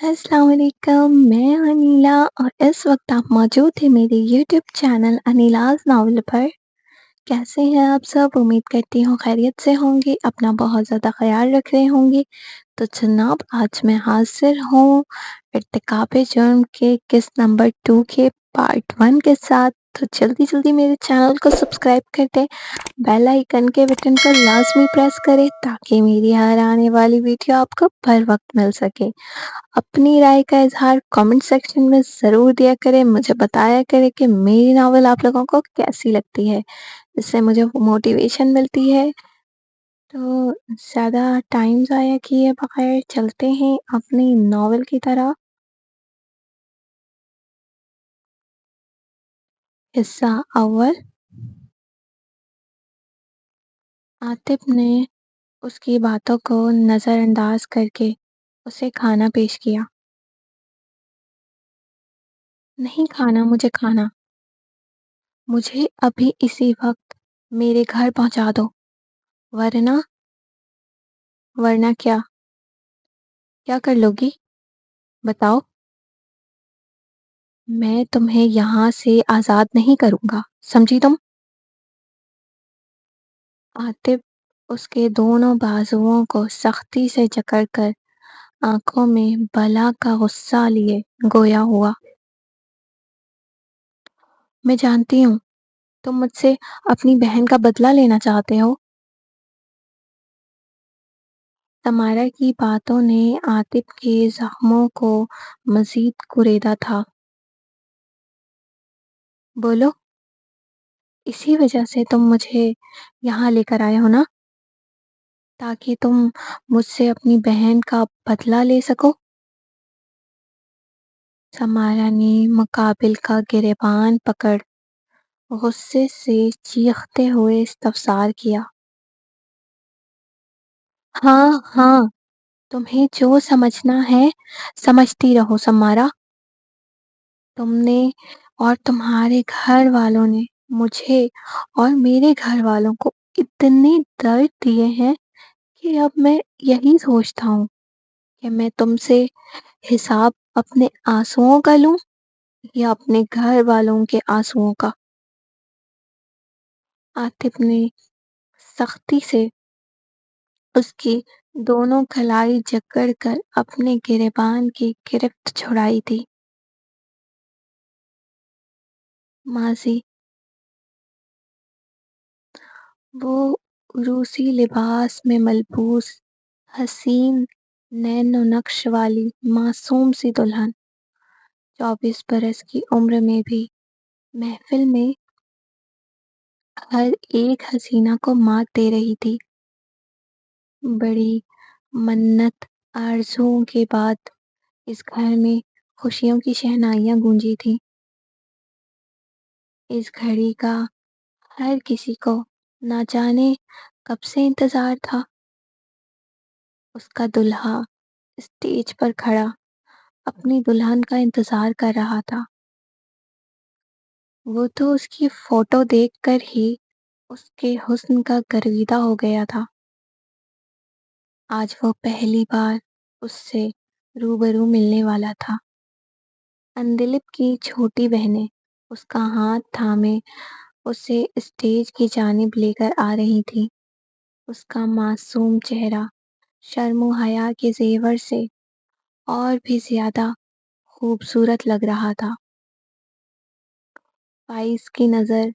अस्सलाम वालेकुम, मैं अनीला और इस वक्त आप मौजूद हैं मेरे यूट्यूब चैनल अनीलाज़ नॉवल पर। कैसे हैं आप सब? उम्मीद करती हूँ खैरियत से होंगे, अपना बहुत ज़्यादा ख़्याल रख रहे होंगे। तो जनाब आज मैं हाज़िर हूँ इर्तिकाब जुर्म के किस्त नंबर 2 के पार्ट 1 के साथ। तो जल्दी-जल्दी मेरे चैनल को सब्सक्राइब कर दें, बेल आइकन के बटन को लाज़मी प्रेस करें ताकि मेरी हर आने वाली वीडियो आपको बर वक़्त मिल सके। अपनी राय का इज़हार कमेंट सेक्शन में ज़रूर दिया करें, मुझे बताया करें कि मेरी नॉवल आप लोगों को कैसी लगती है, इससे मुझे मोटिवेशन मिलती है। तो ज़्यादा टाइम ज़ाया किए बगैर चलते हैं अपनी नॉवल की तरफ। हिस्सा अव्वल। आतिफ ने उसकी बातों को नज़रअंदाज करके उसे खाना पेश किया। नहीं खाना मुझे खाना, मुझे अभी इसी वक्त मेरे घर पहुंचा दो, वरना वरना क्या? क्या कर लोगी? बताओ। मैं तुम्हें यहाँ से आज़ाद नहीं करूँगा, समझी तुम? आतिफ़ उसके दोनों बाजुओं को सख्ती से जकड़कर आँखों में बला का गुस्सा लिए गोया हुआ। मैं जानती हूँ, तुम मुझसे अपनी बहन का बदला लेना चाहते हो। तमारा की बातों ने आतिफ़ के ज़ख्मों को मज़ीद कुरेदा था। बोलो, इसी वजह से तुम मुझे यहाँ लेकर आए हो ना? ताकि तुम मुझसे अपनी बहन का बदला ले सको। समारा ने मुकाबिल का गिरेबान पकड़ गुस्से से चीखते हुए इस्तफसार किया। हाँ हाँ, तुम्हें जो समझना है समझती रहो समारा। तुमने और तुम्हारे घर वालों ने मुझे और मेरे घर वालों को इतने दर्द दिए हैं कि अब मैं यही सोचता हूँ कि मैं तुमसे हिसाब अपने आंसुओं का लूं या अपने घर वालों के आंसुओं का। आतिफ ने सख्ती से उसकी दोनों कलाई जकड़ कर अपने गिरेबान की गिरफ्त छुड़ाई थी। माजी वो रूसी लिबास में मलबूस हसीन नैनो नक्श वाली मासूम सी दुल्हन 24 बरस की उम्र में भी महफिल में हर एक हसीना को मात दे रही थी। बड़ी मन्नत आरज़ुओं के बाद इस घर में खुशियों की शहनाइयाँ गूंजी थीं। इस घड़ी का हर किसी को ना जाने कब से इंतज़ार था। उसका दूल्हा स्टेज पर खड़ा अपनी दुल्हन का इंतज़ार कर रहा था। वो तो उसकी फ़ोटो देखकर ही उसके हुस्न का गर्विदा हो गया था। आज वो पहली बार उससे रूबरू मिलने वाला था। अंदिलिप की छोटी बहनें उसका हाथ थामे उसे स्टेज की जानिब लेकर आ रही थीं। उसका मासूम चेहरा शर्म हया के ज़ेवर से और भी ज़्यादा खूबसूरत लग रहा था। फ़ाइज़ की नज़र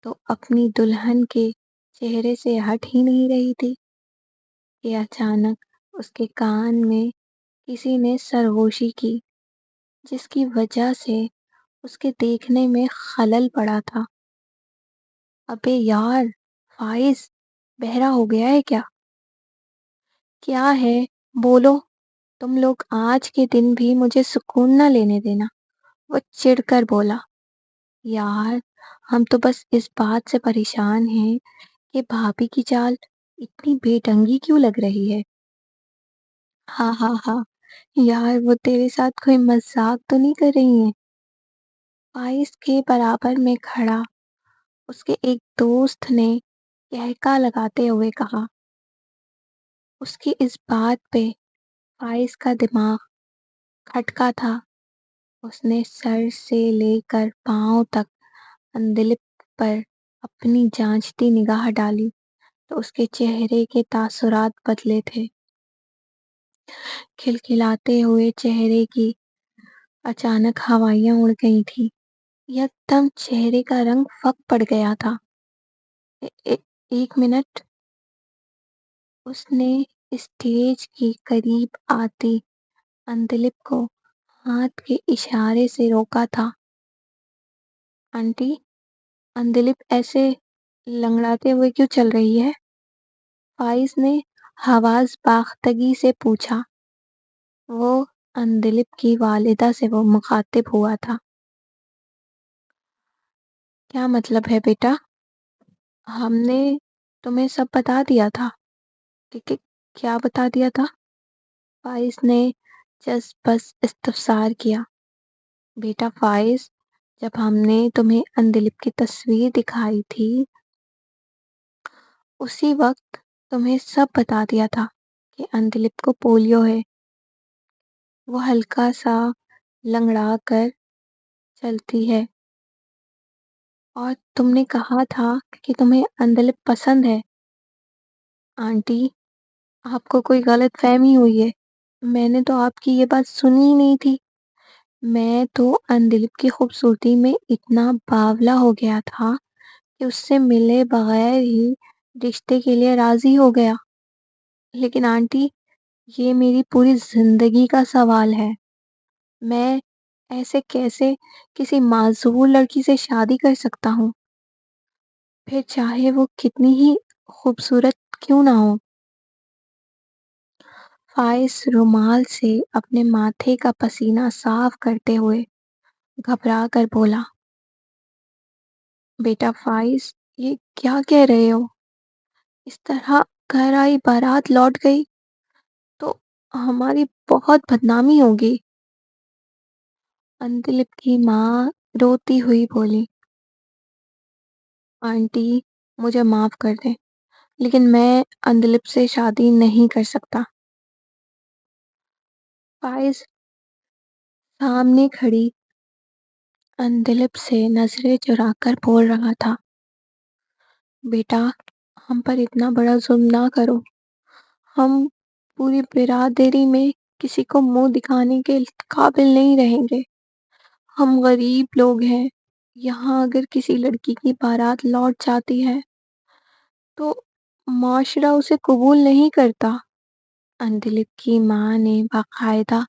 तो अपनी दुल्हन के चेहरे से हट ही नहीं रही थी कि अचानक उसके कान में किसी ने सरगोशी की, जिसकी वजह से उसके देखने में खलल पड़ा था। अबे यार, फ़ाइज़ बहरा हो गया है क्या? क्या है? बोलो, तुम लोग आज के दिन भी मुझे सुकून ना लेने देना। वो चिढ़कर बोला। यार, हम तो बस इस बात से परेशान हैं कि भाभी की चाल इतनी बेढंगी क्यों लग रही है। हाँ हाँ हाँ, यार वो तेरे साथ कोई मजाक तो नहीं कर रही हैं? आइस के बराबर में खड़ा उसके एक दोस्त ने कहका लगाते हुए कहा। उसकी इस बात पे फाइज का दिमाग खटका था। उसने सर से लेकर पाँव तक अंदलिप पर अपनी जांचती निगाह डाली तो उसके चेहरे के तासुरात बदले थे। खिलखिलाते हुए चेहरे की अचानक हवाइयां उड़ गई थी। एकदम चेहरे का रंग फक पड़ गया था। ए, ए, एक मिनट। उसने स्टेज के करीब आती अंतलिप को हाथ के इशारे से रोका था। आंटी, अंतलिप ऐसे लंगड़ाते हुए क्यों चल रही है? फाइज ने हवास बाख्तगी से पूछा। वो अंतलिप की वालिदा से वो मुखातिब हुआ था। क्या मतलब है बेटा? हमने तुम्हें सब बता दिया था। कि क्या बता दिया था? फाइज ने जस बस इस्तफसार किया। बेटा फाइज, जब हमने तुम्हें अंदलिप की तस्वीर दिखाई थी उसी वक्त तुम्हें सब बता दिया था कि अंदलिप को पोलियो है। वो हल्का सा लंगड़ा कर चलती है और तुमने कहा था कि तुम्हें अंदलिप पसंद है। आंटी, आपको कोई गलत फहमी हुई है। मैंने तो आपकी ये बात सुनी ही नहीं थी। मैं तो अंदलिप की खूबसूरती में इतना बावला हो गया था कि उससे मिले बगैर ही रिश्ते के लिए राजी हो गया। लेकिन आंटी, ये मेरी पूरी जिंदगी का सवाल है। मैं ऐसे कैसे किसी मासूर लड़की से शादी कर सकता हूँ, फिर चाहे वो कितनी ही खूबसूरत क्यों ना हो? फाइज रुमाल से अपने माथे का पसीना साफ करते हुए घबरा कर बोला। बेटा फाइज, ये क्या कह रहे हो? इस तरह घर आई बारात लौट गई तो हमारी बहुत बदनामी होगी। अंतलिप की माँ रोती हुई बोली। आंटी, मुझे माफ कर दें, लेकिन मैं अंतलिप से शादी नहीं कर सकता। फाइज सामने खड़ी अंतलिप से नजरें चुराकर बोल रहा था। बेटा, हम पर इतना बड़ा जुल्म ना करो। हम पूरी बिरादरी में किसी को मुंह दिखाने के काबिल नहीं रहेंगे। हम गरीब लोग हैं। यहाँ अगर किसी लड़की की बारात लौट जाती है तो माशरा उसे कबूल नहीं करता। अंतलिप की माँ ने बाकायदा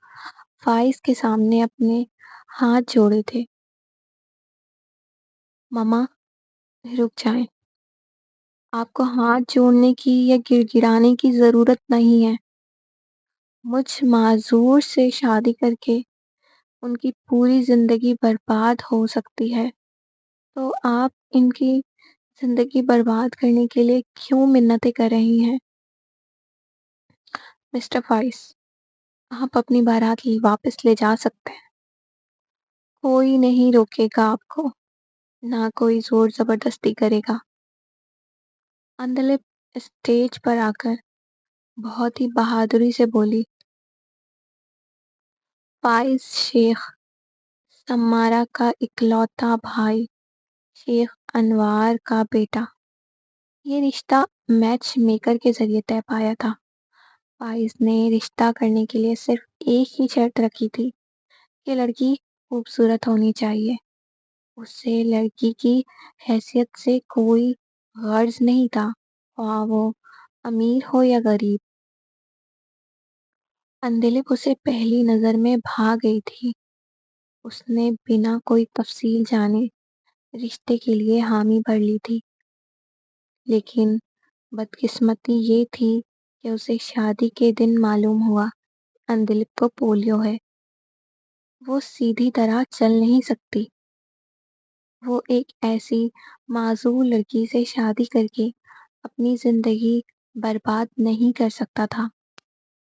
फाइज के सामने अपने हाथ जोड़े थे। मम्मा, रुक जाएं। आपको हाथ जोड़ने की या गिड़गिड़ाने की जरूरत नहीं है। मुझ माजूर से शादी करके उनकी पूरी जिंदगी बर्बाद हो सकती है, तो आप इनकी जिंदगी बर्बाद करने के लिए क्यों मिन्नतें कर रही हैं? मिस्टर फाइस, आप अपनी बारात वापस ले जा सकते हैं। कोई नहीं रोकेगा आपको, ना कोई जोर जबरदस्ती करेगा। अंदलिप स्टेज पर आकर बहुत ही बहादुरी से बोली। फाइज शेख समारा का इकलौता भाई, शेख अनवार का बेटा। ये रिश्ता मैच मेकर के जरिए तय पाया था। फाइज ने रिश्ता करने के लिए सिर्फ एक ही शर्त रखी थी कि लड़की खूबसूरत होनी चाहिए। उसे लड़की की हैसियत से कोई गर्ज नहीं था, ख्वाह वो अमीर हो या गरीब। अंधलिप उसे पहली नजर में भा गई थी। उसने बिना कोई तफसील जाने रिश्ते के लिए हामी भर ली थी। लेकिन बदकिस्मती ये थी कि उसे शादी के दिन मालूम हुआ अंधलिप को पोलियो है। वो सीधी तरह चल नहीं सकती। वो एक ऐसी मासूम लड़की से शादी करके अपनी जिंदगी बर्बाद नहीं कर सकता था।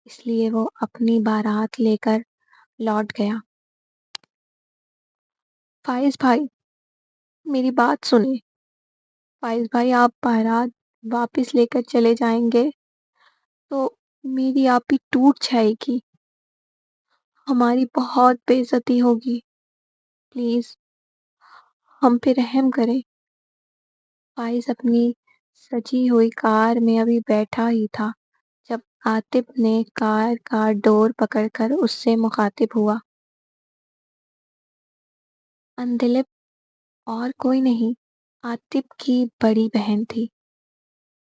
इसलिए वो अपनी बारात लेकर लौट गया। फाइज भाई, मेरी बात सुनिए। फाइज भाई, आप बारात वापस लेकर चले जाएंगे तो मेरी आपी टूट जाएगी। ہماری بہت بےعزتی ہوگی، پلیز ہم پہ رحم کریں۔ فائز اپنی سجی ہوئی کار میں ابھی بیٹھا ہی تھا جب عاطف نے کار کا ڈور پکڑ کر اس سے مخاطب ہوا۔ اندلپ اور کوئی نہیں، عاطف کی بڑی بہن تھی۔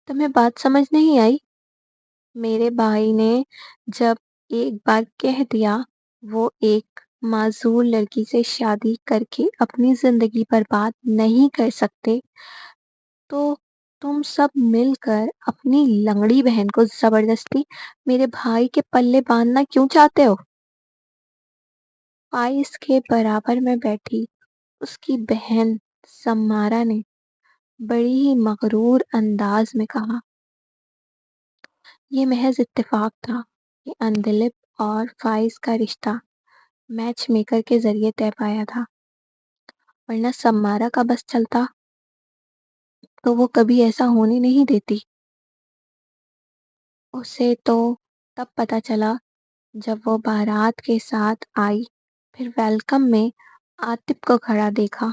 تمہیں بات سمجھ نہیں آئی؟ میرے بھائی نے جب ایک بار کہہ دیا وہ ایک معذور لڑکی سے شادی کر کے اپنی زندگی برباد نہیں کر سکتے، تو تم سب مل کر اپنی لنگڑی بہن کو زبردستی میرے بھائی کے پلے باندھنا کیوں چاہتے ہو؟ فائز کے برابر میں بیٹھی اس کی بہن سمارا نے بڑی ہی مغرور انداز میں کہا، یہ محض اتفاق تھا کہ اندلپ اور فائز کا رشتہ میچ میکر کے ذریعے طے پایا تھا، ورنہ سمارا کا بس چلتا تو وہ کبھی ایسا ہونے نہیں دیتی۔ اسے تو تب پتہ چلا جب وہ بارات کے ساتھ آئی، پھر ویلکم میں عاطف کو کھڑا دیکھا۔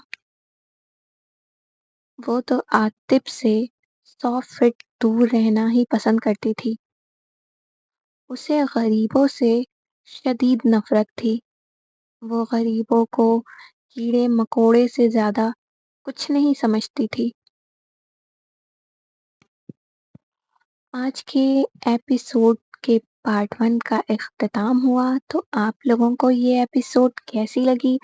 وہ تو عاطف سے 100 فٹ دور رہنا ہی پسند کرتی تھی۔ اسے غریبوں سے شدید نفرت تھی۔ وہ غریبوں کو کیڑے مکوڑے سے زیادہ کچھ نہیں سمجھتی تھی۔ آج کے ایپیسوڈ کے پارٹ 1 کا اختتام ہوا، تو آپ لوگوں کو یہ ایپیسوڈ کیسی لگی؟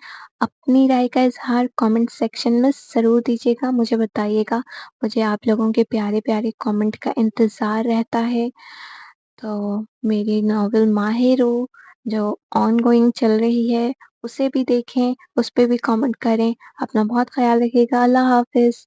اپنی رائے کا اظہار کامنٹ سیکشن میں ضرور دیجیے گا، مجھے بتائیے گا۔ مجھے آپ لوگوں کے پیارے پیارے کامنٹ کا انتظار رہتا ہے۔ تو میری ناول ماہر جو آن گوئنگ چل رہی ہے اسے بھی دیکھیں، اس پہ بھی کامنٹ کریں۔ اپنا بہت خیال رکھیے گا۔ اللہ حافظ۔